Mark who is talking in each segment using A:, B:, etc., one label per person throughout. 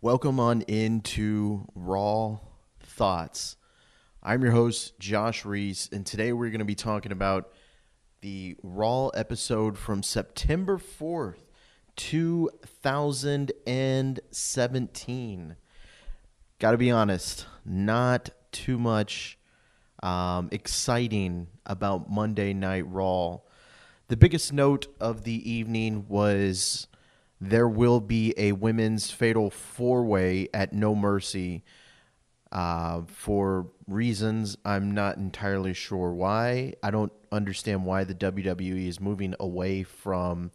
A: Welcome on into Raw Thoughts. I'm your host, Josh Reese, and today we're going to be talking about the Raw episode from September 4th, 2017. Got to be honest, not too much exciting about Monday Night Raw. The biggest note of the evening was there will be a women's fatal four-way at No Mercy for reasons I'm not entirely sure why. I don't understand why the WWE is moving away from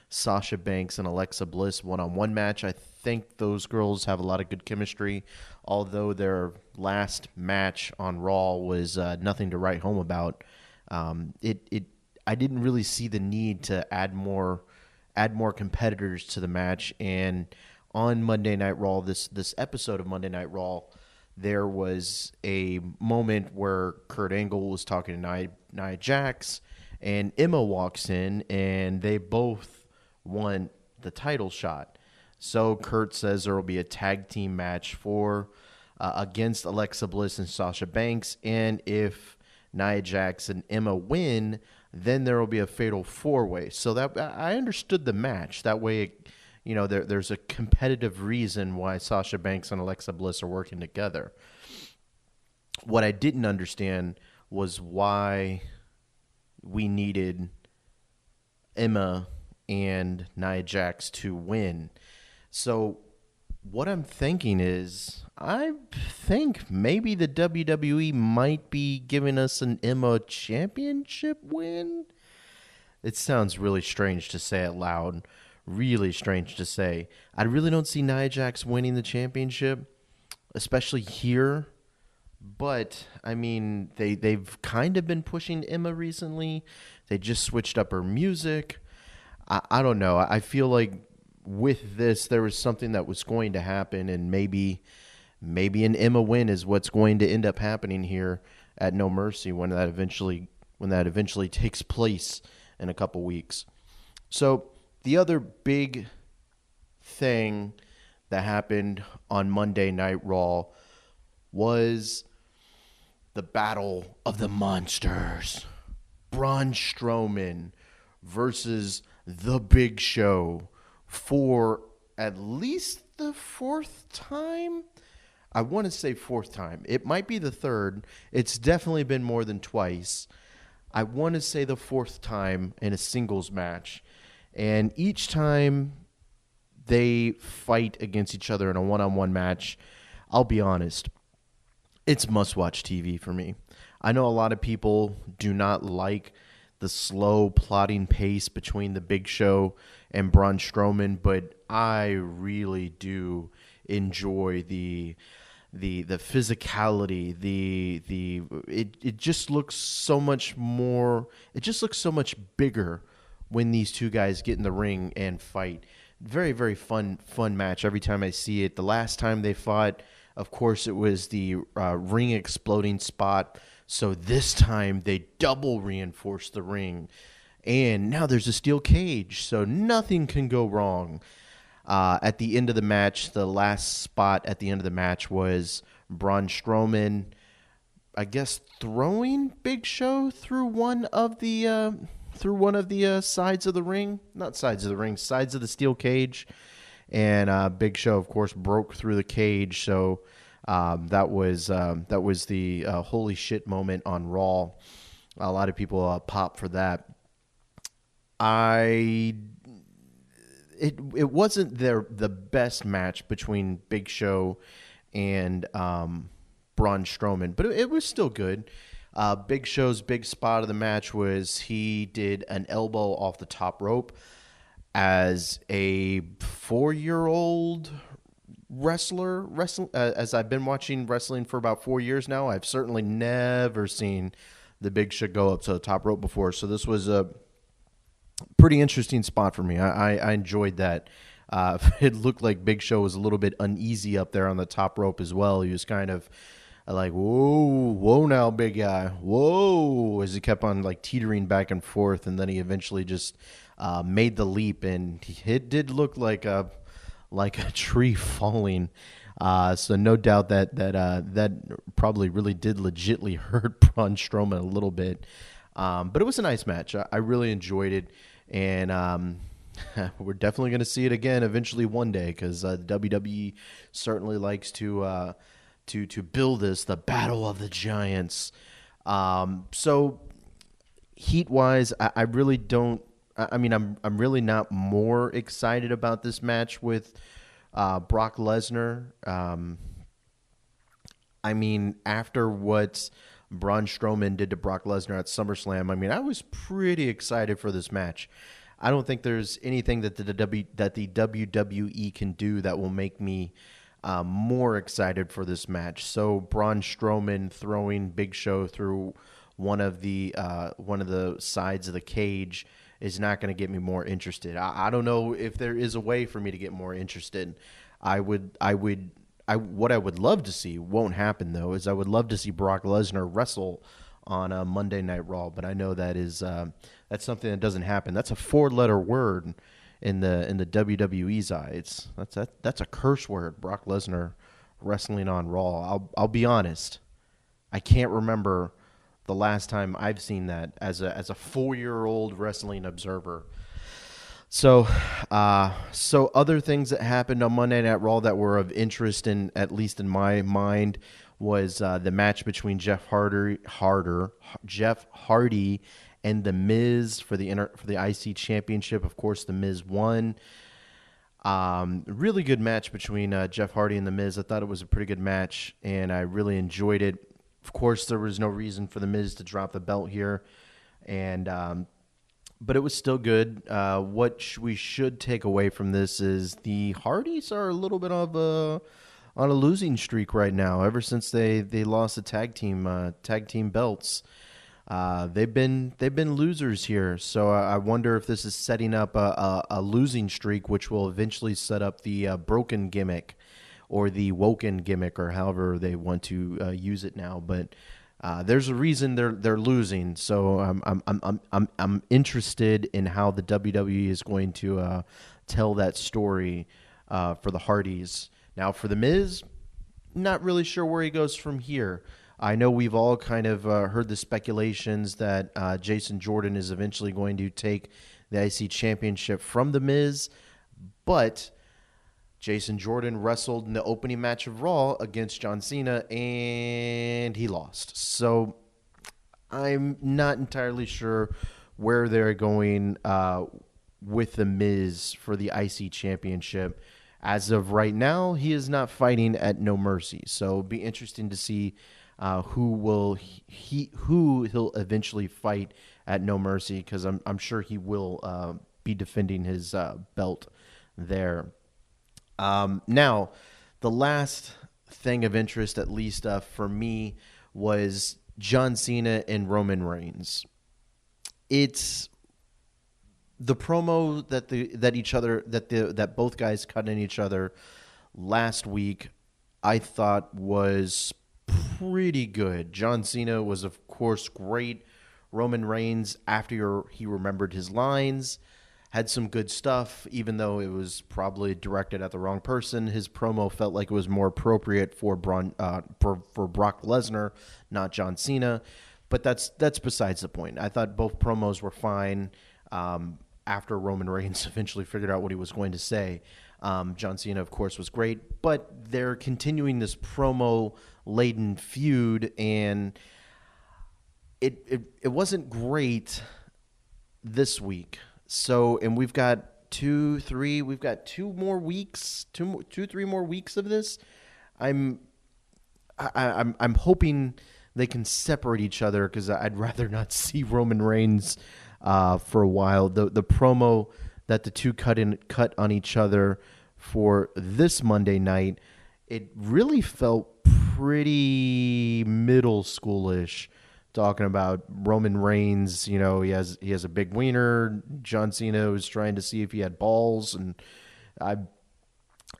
A: Sasha Banks and Alexa Bliss one-on-one match. I think those girls have a lot of good chemistry, although their last match on Raw was nothing to write home about. I didn't really see the need to add more competitors to the match. And on Monday Night Raw, this episode of Monday Night Raw, there was a moment where Kurt Angle was talking to Nia Jax, and Emma walks in, and they both want the title shot. So Kurt says there will be a tag team match for against Alexa Bliss and Sasha Banks, and if Nia Jax and Emma win, then there will be a fatal four-way. So that I understood the match. That way, there's a competitive reason why Sasha Banks and Alexa Bliss are working together. What I didn't understand was why we needed Emma and Nia Jax to win. So what I'm thinking is, I think maybe the WWE might be giving us an Emma championship win. It sounds really strange to say it loud. Really strange to say. I really don't see Nia Jax winning the championship, especially here. But, I mean, they've kind of been pushing Emma recently. They just switched up her music. I don't know. I feel like with this, there was something that was going to happen, and maybe an Emma win is what's going to end up happening here at No Mercy when that eventually takes place in a couple weeks. So the other big thing that happened on Monday Night Raw was the Battle of the Monsters. Braun Strowman versus The Big Show for at least the fourth time. I want to say fourth time. It might be the third. It's definitely been more than twice. I want to say the fourth time in a singles match. And each time they fight against each other in a one-on-one match, I'll be honest, it's must-watch TV for me. I know a lot of people do not like the slow, plodding pace between the Big Show and Braun Strowman, but I really do enjoy the physicality. It just looks so much more. It just looks so much bigger when these two guys get in the ring and fight. Very, very fun match every time I see it. The last time they fought, of course, it was the ring exploding spot. So this time they double reinforced the ring. And now there's a steel cage, so nothing can go wrong. At the end of the match, the last spot at the end of the match was Braun Strowman, I guess, throwing Big Show through one of the sides of the ring. Not sides of the ring, sides of the steel cage. And Big Show, of course, broke through the cage. So that was the holy shit moment on Raw. A lot of people pop for that. It wasn't the best match between Big Show and Braun Strowman, but it was still good. Big Show's big spot of the match was he did an elbow off the top rope. As a 4-year-old wrestler, as I've been watching wrestling for about 4 years now, I've certainly never seen the Big Show go up to the top rope before. So this was a pretty interesting spot for me. I enjoyed that. It looked like Big Show was a little bit uneasy up there on the top rope as well. He was kind of like, whoa now, big guy, whoa, as he kept on like teetering back and forth, and then he eventually just made the leap, and it did look like a like a tree falling. So no doubt that probably really did legitly hurt Braun Strowman a little bit. But it was a nice match. I really enjoyed it, and we're definitely going to see it again eventually one day because WWE certainly likes to build this the Battle of the Giants. So heat wise, I really don't. I mean, I'm really not more excited about this match with Brock Lesnar. I mean, after what Braun Strowman did to Brock Lesnar at SummerSlam, I mean, I was pretty excited for this match. I don't think there's anything that the WWE can do that will make me more excited for this match. So Braun Strowman throwing Big Show through one of the sides of the cage is not going to get me more interested. I don't know if there is a way for me to get more interested. What I would love to see, won't happen though, is I would love to see Brock Lesnar wrestle on a Monday Night Raw, but I know that's something that doesn't happen. That's a 4-letter word in the WWE's eyes. That's a curse word. Brock Lesnar wrestling on Raw. I'll be honest, I can't remember the last time I've seen that as a 4-year-old wrestling observer. So other things that happened on Monday Night Raw that were of interest, in at least in my mind, was the match between Jeff Hardy and The Miz for the IC Championship. Of course, The Miz won. Really good match between Jeff Hardy and The Miz. I thought it was a pretty good match, and I really enjoyed it. Of course, there was no reason for The Miz to drop the belt here, but it was still good. What we should take away from this is the Hardys are a little bit on a losing streak right now. Ever since they lost the tag team belts, they've been losers here. So I wonder if this is setting up a losing streak, which will eventually set up the broken gimmick or the woken gimmick, or however they want to use it now. But there's a reason they're losing. So I'm interested in how the WWE is going to tell that story for the Hardys. Now for The Miz, not really sure where he goes from here. I know we've all kind of heard the speculations that Jason Jordan is eventually going to take the IC Championship from The Miz, but Jason Jordan wrestled in the opening match of Raw against John Cena, and he lost. So I'm not entirely sure where they're going with The Miz for the IC Championship. As of right now, he is not fighting at No Mercy. So it'll be interesting to see who he'll eventually fight at No Mercy, because I'm sure he will be defending his belt there. Now, the last thing of interest, at least for me, was John Cena and Roman Reigns. It's the promo that both guys cut in each other last week, I thought was pretty good. John Cena was, of course, great. Roman Reigns, after he remembered his lines, had some good stuff, even though it was probably directed at the wrong person. His promo felt like it was more appropriate for Brock Lesnar, not John Cena. But that's besides the point. I thought both promos were fine. After Roman Reigns eventually figured out what he was going to say, John Cena, of course, was great. But they're continuing this promo-laden feud, and it wasn't great this week. So, and we've got two, three more weeks of this. I'm hoping they can separate each other, because I'd rather not see Roman Reigns for a while. The promo that the two cut on each other for this Monday night, it really felt pretty middle schoolish. Talking about Roman Reigns, he has a big wiener. John Cena was trying to see if he had balls, and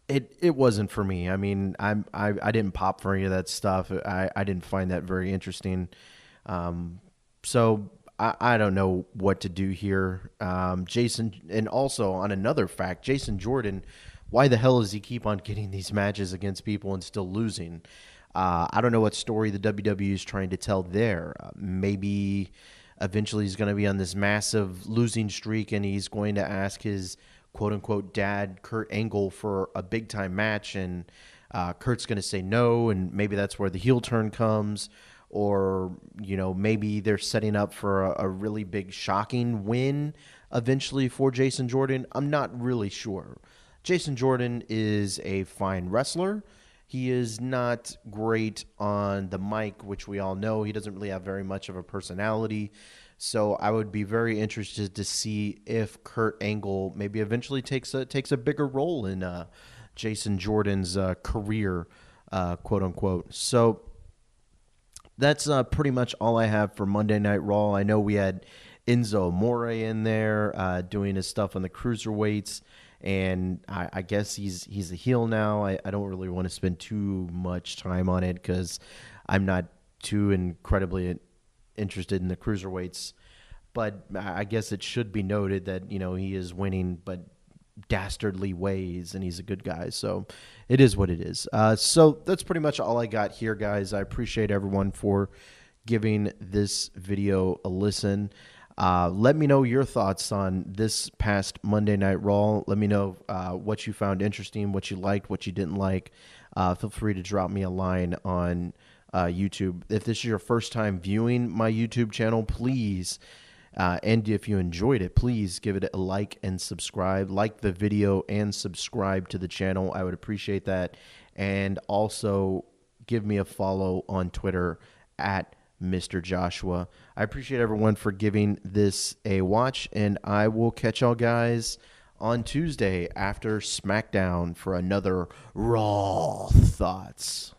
A: it wasn't for me. I mean, I didn't pop for any of that stuff. I didn't find that very interesting. So I don't know what to do here. Jason, and also on another fact, Jason Jordan why the hell does he keep on getting these matches against people and still losing? I don't know what story the WWE is trying to tell there. Maybe eventually he's going to be on this massive losing streak and he's going to ask his quote unquote dad, Kurt Angle, for a big time match. And Kurt's going to say no. And maybe that's where the heel turn comes. Or, maybe they're setting up for a really big shocking win eventually for Jason Jordan. I'm not really sure. Jason Jordan is a fine wrestler. He is not great on the mic, which we all know. He doesn't really have very much of a personality. So I would be very interested to see if Kurt Angle maybe eventually takes a bigger role in Jason Jordan's career, quote unquote. So that's pretty much all I have for Monday Night Raw. I know we had Enzo Amore in there doing his stuff on the cruiserweights. And I guess he's a heel now. I don't really want to spend too much time on it because I'm not too incredibly interested in the cruiserweights. But I guess it should be noted that, he is winning, but dastardly ways, and he's a good guy. So it is what it is. So that's pretty much all I got here, guys. I appreciate everyone for giving this video a listen. Let me know your thoughts on this past Monday Night Raw. Let me know what you found interesting, what you liked, what you didn't like. Feel free to drop me a line on YouTube. If this is your first time viewing my YouTube channel, please, and if you enjoyed it, please give it a like and subscribe. Like the video and subscribe to the channel. I would appreciate that. And also give me a follow on Twitter at Mr. Joshua. I appreciate everyone for giving this a watch, and I will catch y'all guys on Tuesday after SmackDown for another Raw Thoughts.